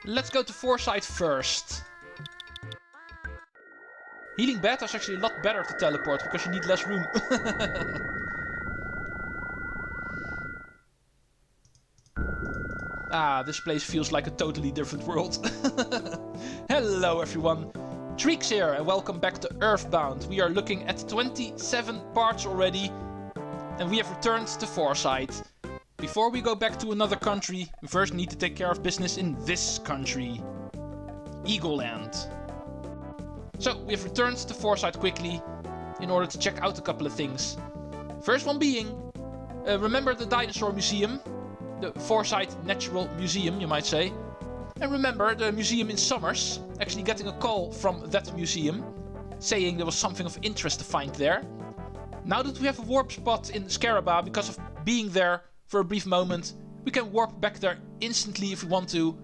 Let's go to Fourside first. Healing bed is actually a lot better to teleport because you need less room. Ah, this place feels like a totally different world. Hello everyone, Treecks here and welcome back to EarthBound. We are looking at 27 parts already and we have returned to Fourside. Before we go back to another country, we first need to take care of business in this country, Eagleland. So we have returned to Fourside quickly in order to check out a couple of things. First one being, remember the Dinosaur Museum? The Fourside Natural Museum, you might say. And remember the museum in Summers, actually getting a call from that museum, saying there was something of interest to find there. Now that we have a warp spot in Scaraba because of being there for a brief moment, we can warp back there instantly if we want to.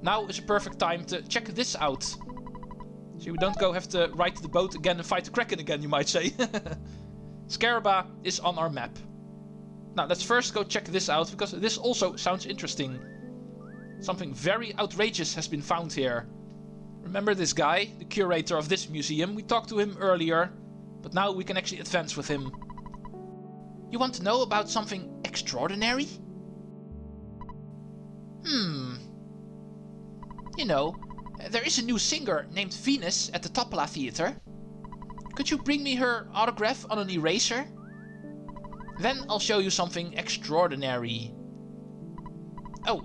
Now is a perfect time to check this out. So we don't have to ride the boat again and fight the Kraken again, you might say. Scaraba is on our map. Now let's first go check this out, because this also sounds interesting. Something very outrageous has been found here. Remember this guy, the curator of this museum? We talked to him earlier, but now we can actually advance with him. You want to know about something extraordinary? You know, there is a new singer named Venus at the Topolla theater. Could you bring me her autograph on an eraser? Then I'll show you something extraordinary. Oh,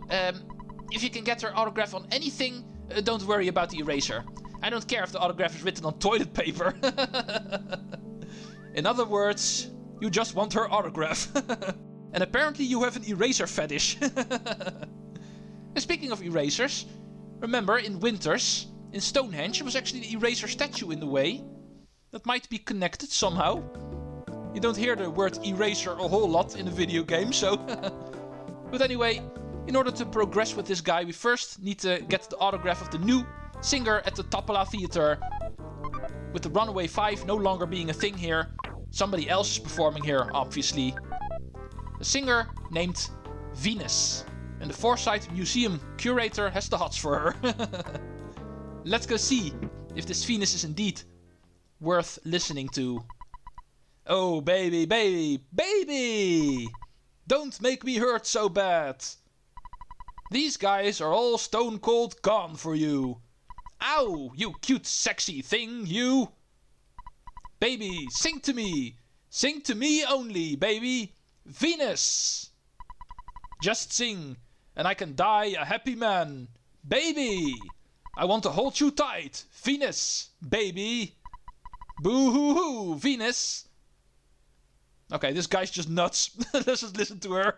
if you can get her autograph on anything, don't worry about the eraser. I don't care if the autograph is written on toilet paper. In other words, you just want her autograph. And apparently you have an eraser fetish. And speaking of erasers, remember in Winters, in Stonehenge, was actually the eraser statue in the way. That might be connected somehow. You don't hear the word eraser a whole lot in a video game, so... But anyway, in order to progress with this guy, we first need to get the autograph of the new singer at the Topolla theater. With the Runaway 5 no longer being a thing here, somebody else is performing here, obviously. A singer named Venus. And the Fourside Museum curator has the hots for her. Let's go see if this Venus is indeed worth listening to. Oh, baby, baby, baby! Don't make me hurt so bad. These guys are all stone cold gone for you. Ow, you cute sexy thing, you! Baby, sing to me! Sing to me only, baby! Venus! Just sing, and I can die a happy man. Baby! I want to hold you tight. Venus, baby! Boo-hoo-hoo, Venus! Okay, this guy's just nuts. Let's just listen to her.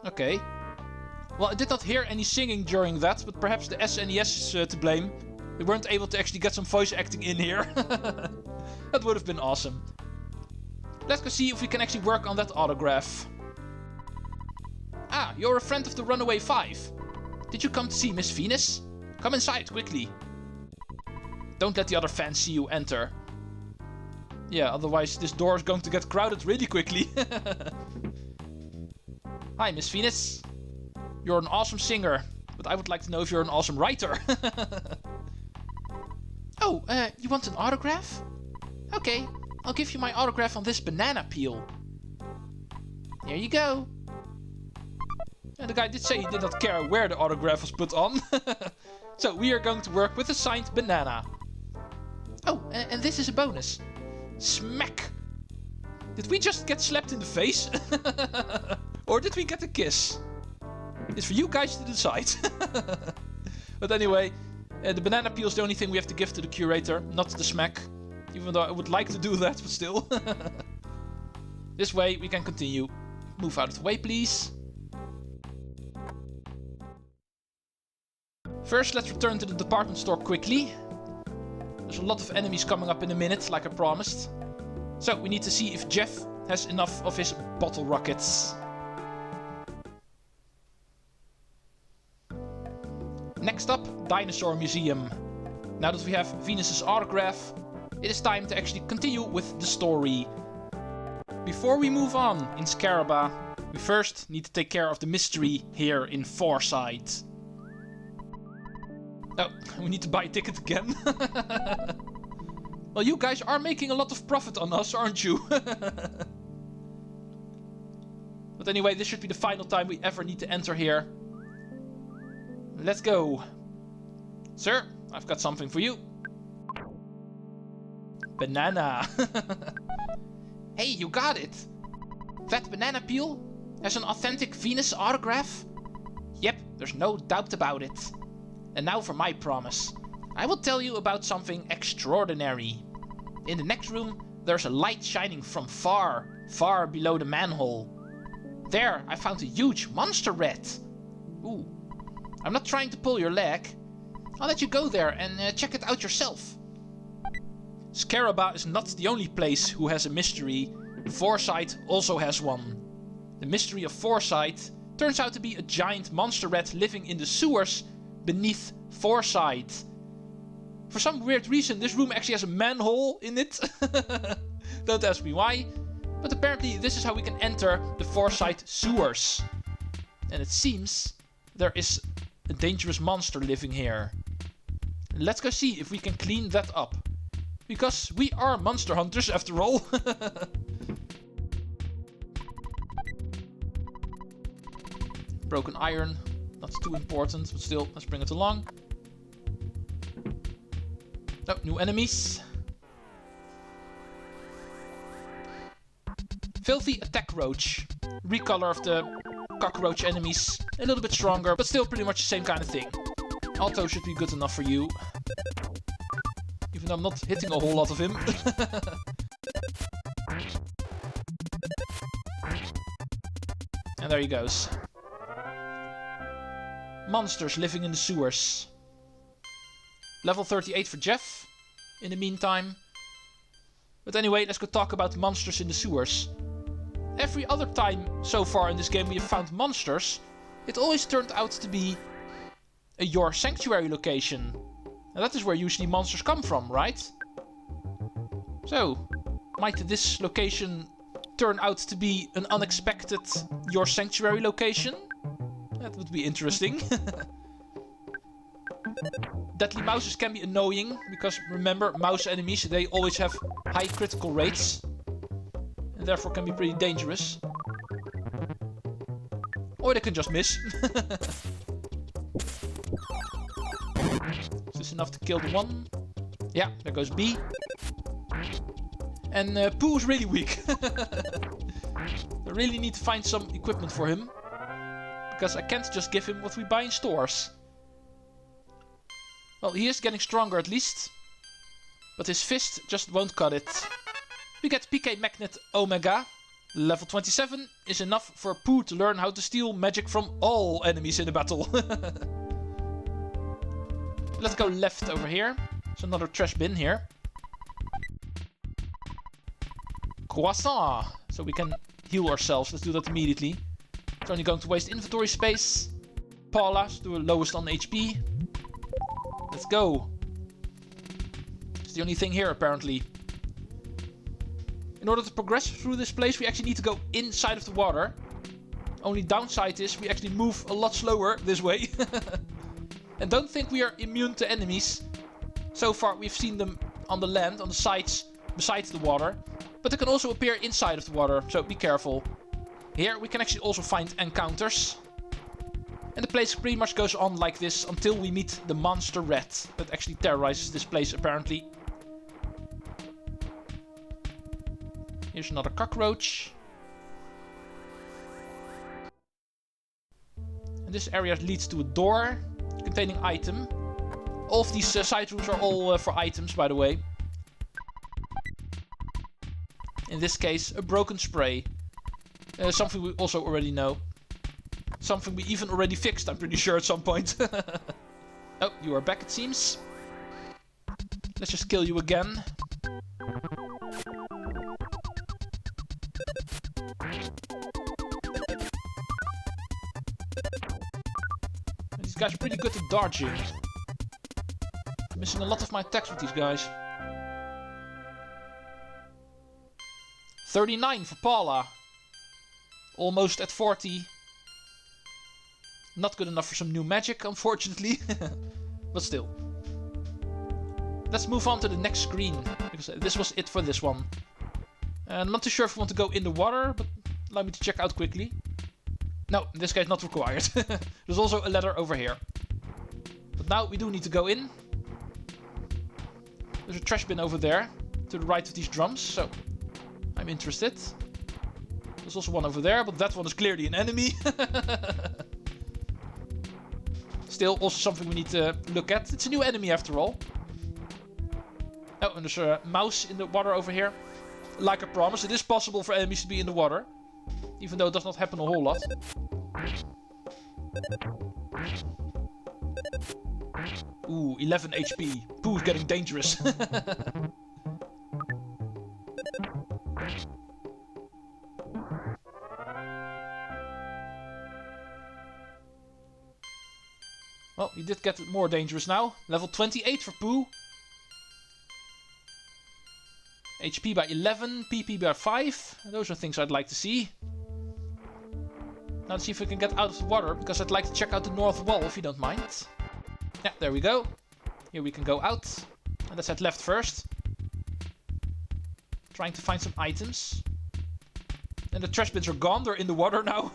Okay. Well, I did not hear any singing during that, but perhaps the SNES is to blame. We weren't able to actually get some voice acting in here. That would have been awesome. Let's go see if we can actually work on that autograph. Ah, you're a friend of the Runaway Five. Did you come to see Miss Venus? Come inside, quickly. Don't let the other fans see you enter. Yeah, otherwise this door is going to get crowded really quickly. Hi, Miss Venus. You're an awesome singer, but I would like to know if you're an awesome writer. Oh, you want an autograph? Okay, I'll give you my autograph on this banana peel. Here you go. And the guy did say he did not care where the autograph was put on. So we are going to work with a signed banana. Oh, and this is a bonus. Smack! Did we just get slapped in the face? Or did we get a kiss? It's for you guys to decide. But anyway, the banana peel is the only thing we have to give to the curator, not the smack. Even though I would like to do that, but still. This way we can continue. Move out of the way, please. First, let's return to the department store quickly. There's a lot of enemies coming up in a minute, like I promised. So, we need to see if Jeff has enough of his bottle rockets. Next up, Dinosaur Museum. Now that we have Venus's autograph, it is time to actually continue with the story. Before we move on in Scaraba, we first need to take care of the mystery here in Fourside. Oh, we need to buy a ticket again. Well, you guys are making a lot of profit on us, aren't you? But anyway, this should be the final time we ever need to enter here. Let's go. Sir, I've got something for you. Banana. Hey, you got it. That banana peel has an authentic Venus autograph? Yep, there's no doubt about it. And now for my promise. I will tell you about something extraordinary. In the next room, there's a light shining from far, far below the manhole. There, I found a huge monster rat. Ooh. I'm not trying to pull your leg. I'll let you go there and check it out yourself. Scaraba is not the only place who has a mystery. Fourside also has one. The mystery of Fourside turns out to be a giant monster rat living in the sewers beneath Fourside. For some weird reason, this room actually has a manhole in it. Don't ask me why. But apparently this is how we can enter the Fourside sewers. And it seems there is a dangerous monster living here. Let's go see if we can clean that up. Because we are monster hunters after all. Broken iron. Not too important, but still, let's bring it along. Oh, new enemies. Filthy attack roach. Recolor of the cockroach enemies. A little bit stronger, but still pretty much the same kind of thing. Alto should be good enough for you. Even though I'm not hitting a whole lot of him. And there he goes. Monsters living in the sewers. Level 38 for Jeff, in the meantime. But anyway, let's go talk about monsters in the sewers. Every other time so far in this game we have found monsters, it always turned out to be your sanctuary location. And that is where usually monsters come from, right? So, might this location turn out to be an unexpected your sanctuary location? That would be interesting. Deadly mouses can be annoying, because remember, mouse enemies, they always have high critical rates. And therefore can be pretty dangerous. Or they can just miss. Is this enough to kill the one? Yeah, there goes B. And Pooh is really weak. I really need to find some equipment for him. Because I can't just give him what we buy in stores. Well, he is getting stronger at least. But his fist just won't cut it. We get PK Magnet Omega. Level 27 is enough for Pooh to learn how to steal magic from all enemies in a battle. Let's go left over here. There's another trash bin here. Croissant! So we can heal ourselves. Let's do that immediately. It's only going to waste inventory space. Topolla, do the lowest on HP. Let's go. It's the only thing here apparently. In order to progress through this place, we actually need to go inside of the water. Only downside is we actually move a lot slower this way. And don't think we are immune to enemies. So far we've seen them on the land, on the sides, besides the water. But they can also appear inside of the water, so be careful. Here we can actually also find encounters. And the place pretty much goes on like this until we meet the monster rat that actually terrorizes this place apparently. Here's another cockroach. And this area leads to a door containing item. All of these side rooms are all for items, by the way. In this case, a broken spray. Something we also already know. Something we even already fixed, I'm pretty sure, at some point. Oh, you are back, it seems. Let's just kill you again. These guys are pretty good at dodging. I'm missing a lot of my attacks with these guys. 39 for Paula. Almost at 40. Not good enough for some new magic, unfortunately. But still. Let's move on to the next screen. Because this was it for this one. I'm not too sure if we want to go in the water, but allow me to check out quickly. No, in this case not required. There's also a ladder over here. But now we do need to go in. There's a trash bin over there, to the right of these drums, so I'm interested. There's also one over there, but that one is clearly an enemy. Still, also something we need to look at. It's a new enemy after all. Oh, and there's a mouse in the water over here. Like I promised, it is possible for enemies to be in the water. Even though it does not happen a whole lot. Ooh, 11 HP. Pooh is getting dangerous. Well, he did get more dangerous now. Level 28 for Pooh. HP by 11, PP by 5. Those are things I'd like to see. Now let's see if we can get out of the water, because I'd like to check out the north wall, if you don't mind. Yeah, there we go. Here we can go out. And let's head left first. Trying to find some items. And the trash bins are gone, they're in the water now.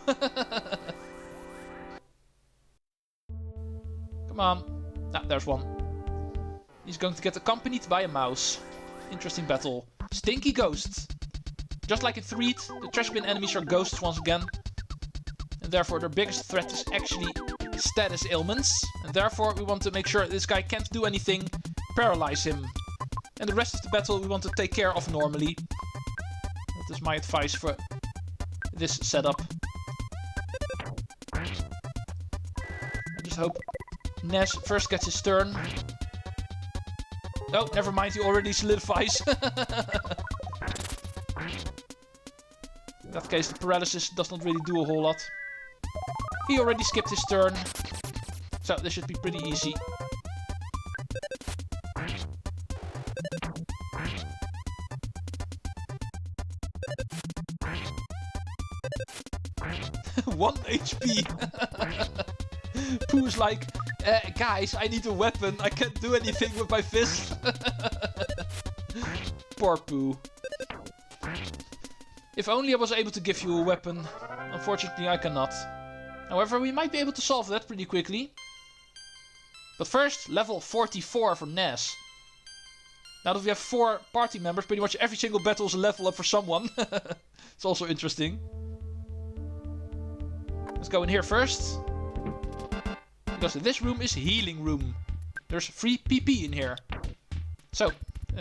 Come on. Ah, there's one. He's going to get accompanied by a mouse. Interesting battle. Stinky ghosts. Just like in Threed, the trash bin enemies are ghosts once again. And therefore their biggest threat is actually status ailments. And therefore we want to make sure this guy can't do anything, paralyze him. And the rest of the battle we want to take care of normally. That is my advice for this setup. I just hope Ness first gets his turn. Oh, never mind, he already solidifies. In that case, the paralysis does not really do a whole lot. He already skipped his turn. So, this should be pretty easy. One HP. Pooh's like, guys, I need a weapon. I can't do anything with my fist. Poor Pooh. If only I was able to give you a weapon. Unfortunately, I cannot. However, we might be able to solve that pretty quickly. But first, level 44 for Ness. Now that we have 4 party members, pretty much every single battle is a level up for someone. It's also interesting. Let's go in here first. Because this room is healing room. There's free PP in here. So,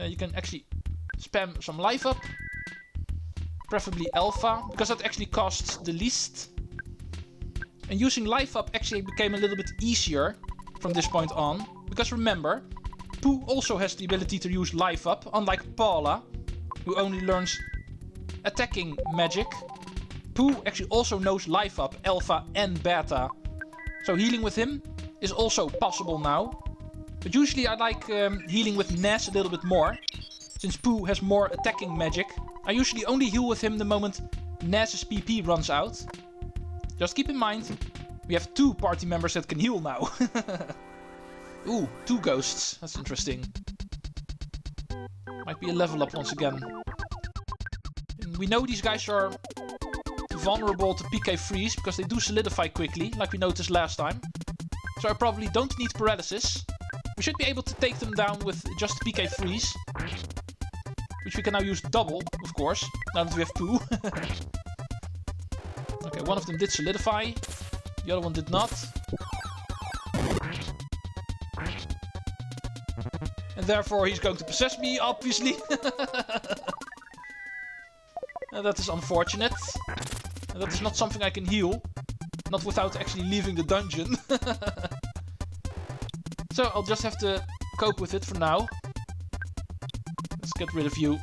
you can actually spam some life up. Preferably Alpha, because that actually costs the least. And using Life Up actually became a little bit easier from this point on. Because remember, Pooh also has the ability to use Life Up, unlike Paula, who only learns attacking magic. Pooh actually also knows Life Up, Alpha and Beta. So healing with him is also possible now. But usually I like healing with Ness a little bit more. Since Pooh has more attacking magic, I usually only heal with him the moment Ness's PP runs out. Just keep in mind, we have 2 party members that can heal now. Ooh, 2 ghosts. That's interesting. Might be a level up once again. And we know these guys are vulnerable to PK freeze because they do solidify quickly, like we noticed last time. So I probably don't need paralysis. We should be able to take them down with just PK freeze. Which we can now use double, of course, now that we have Pooh. Okay, one of them did solidify. The other one did not. And therefore he's going to possess me, obviously. And that is unfortunate. And that is not something I can heal. Not without actually leaving the dungeon. So I'll just have to cope with it for now. Let's get rid of you.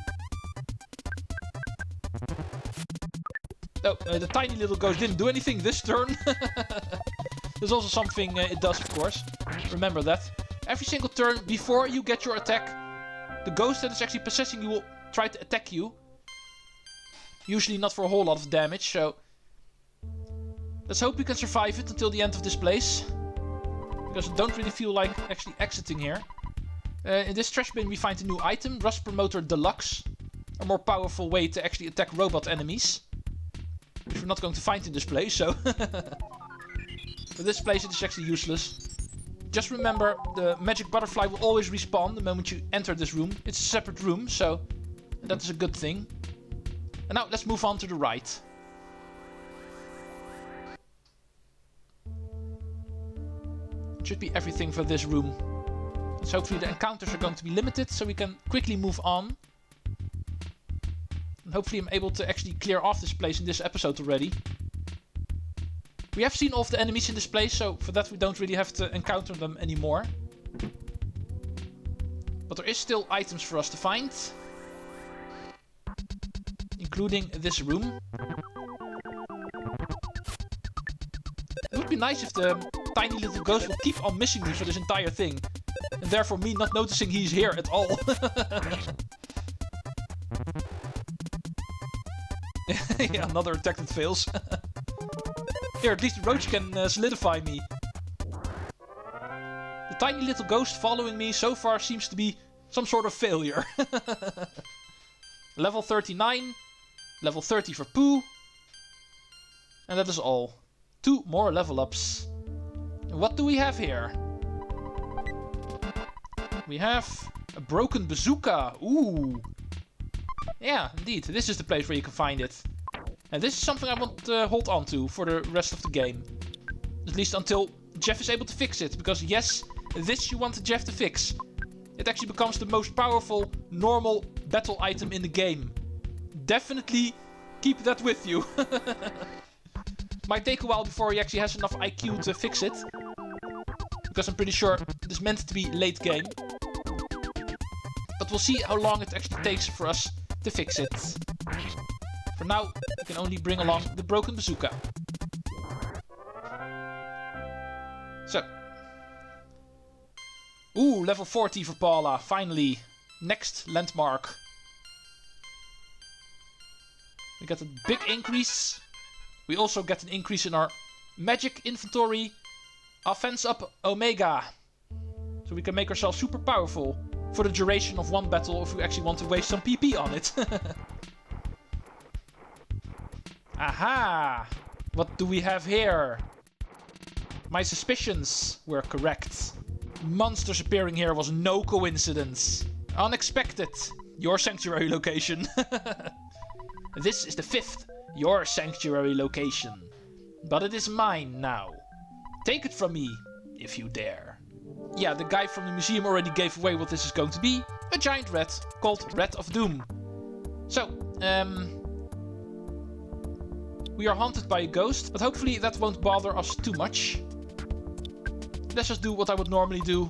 Oh, the tiny little ghost didn't do anything this turn. There's also something it does, of course. Remember that. Every single turn before you get your attack, the ghost that is actually possessing you will try to attack you. Usually not for a whole lot of damage, so let's hope we can survive it until the end of this place. Because I don't really feel like actually exiting here. In this trash bin we find a new item, Rust Promoter Deluxe. A more powerful way to actually attack robot enemies. Which we're not going to find in this place, so... For this place it is actually useless. Just remember, the magic butterfly will always respawn the moment you enter this room. It's a separate room, so that is a good thing. And now let's move on to the right. Should be everything for this room. So hopefully the encounters are going to be limited, so we can quickly move on. And hopefully I'm able to actually clear off this place in this episode already. We have seen all of the enemies in this place, so for that we don't really have to encounter them anymore. But there is still items for us to find. Including this room. It would be nice if the tiny little ghost will keep on missing me for this entire thing. And therefore me not noticing he's here at all. Yeah, another attack that fails. Here, at least the roach can solidify me. The tiny little ghost following me so far seems to be some sort of failure. Level 39. Level 30 for Pooh. And that is all. 2 more level ups. And what do we have here? We have a broken bazooka. Ooh. Yeah, indeed. This is the place where you can find it. And this is something I want to hold on to for the rest of the game. At least until Jeff is able to fix it. Because yes, this you want Jeff to fix. It actually becomes the most powerful, normal battle item in the game. Definitely keep that with you. Might take a while before he actually has enough IQ to fix it. Because I'm pretty sure it is meant to be late game. But we'll see how long it actually takes for us to fix it. For now, we can only bring along the broken bazooka. So. Ooh, level 40 for Paula, finally. Next landmark. We get a big increase. We also get an increase in our magic inventory. Offense up Omega. So we can make ourselves super powerful for the duration of one battle if we actually want to waste some PP on it. Aha! What do we have here? My suspicions were correct. Monsters appearing here was no coincidence. Unexpected. Your sanctuary location. This is the 5th your sanctuary location. But it is mine now. Take it from me, if you dare. Yeah, the guy from the museum already gave away what this is going to be. A giant rat called Rat of Doom. So, We are haunted by a ghost, but hopefully that won't bother us too much. Let's just do what I would normally do.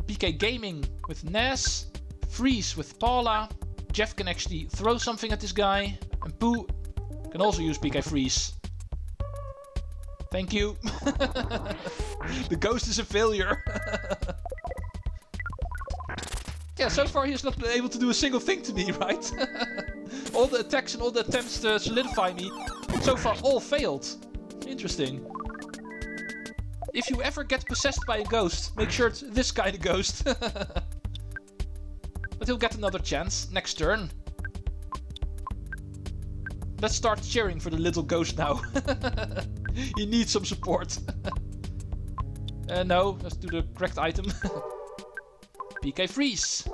PK Gaming with Ness. Freeze with Topolla. Jeff can actually throw something at this guy. And Pooh can also use PK Freeze. Thank you. The ghost is a failure. Yeah, so far he has not been able to do a single thing to me, right? All the attacks and all the attempts to solidify me, so far all failed. Interesting. If you ever get possessed by a ghost, make sure it's this kind of ghost. But he'll get another chance next turn. Let's start cheering for the little ghost now. He needs some support. No, let's do the correct item. PK Freeze.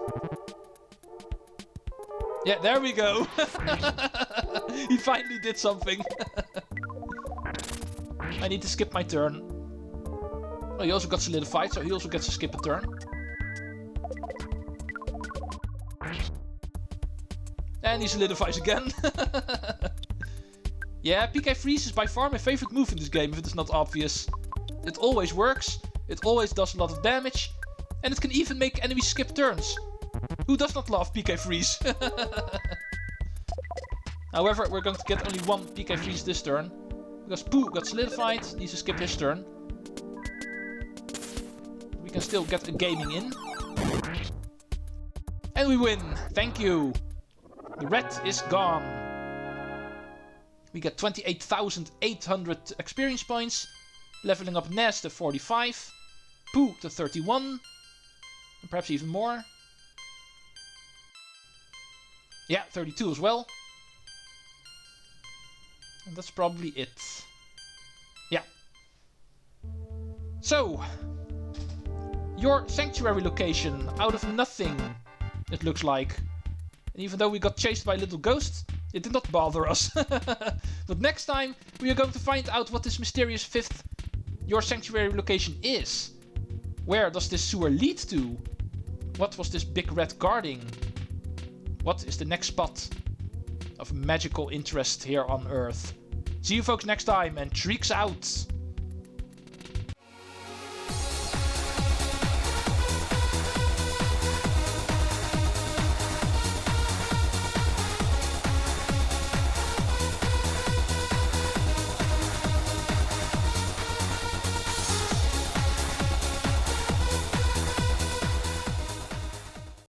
Yeah, there we go. He finally did something. I need to skip my turn. Oh, he also got solidified, so he also gets to skip a turn. And he solidifies again. Yeah, PK Freeze is by far my favorite move in this game, if it is not obvious. It always works, it always does a lot of damage, and it can even make enemies skip turns. Who does not love PK Freeze? However, we're going to get only one PK Freeze this turn, because Pooh got solidified, needs to skip his turn. We can still get a gaming in. And we win! Thank you! The red is gone. We get 28,800 experience points, leveling up Ness to 45, Pooh to 31, and perhaps even more. Yeah, 32 as well. And that's probably it. Yeah. So, your sanctuary location out of nothing, it looks like. And even though we got chased by a little ghost, it did not bother us. But next time, we are going to find out what this mysterious fifth Your Sanctuary location is. Where does this sewer lead to? What was this big red guarding? What is the next spot of magical interest here on Earth? See you folks next time, and Treecks out!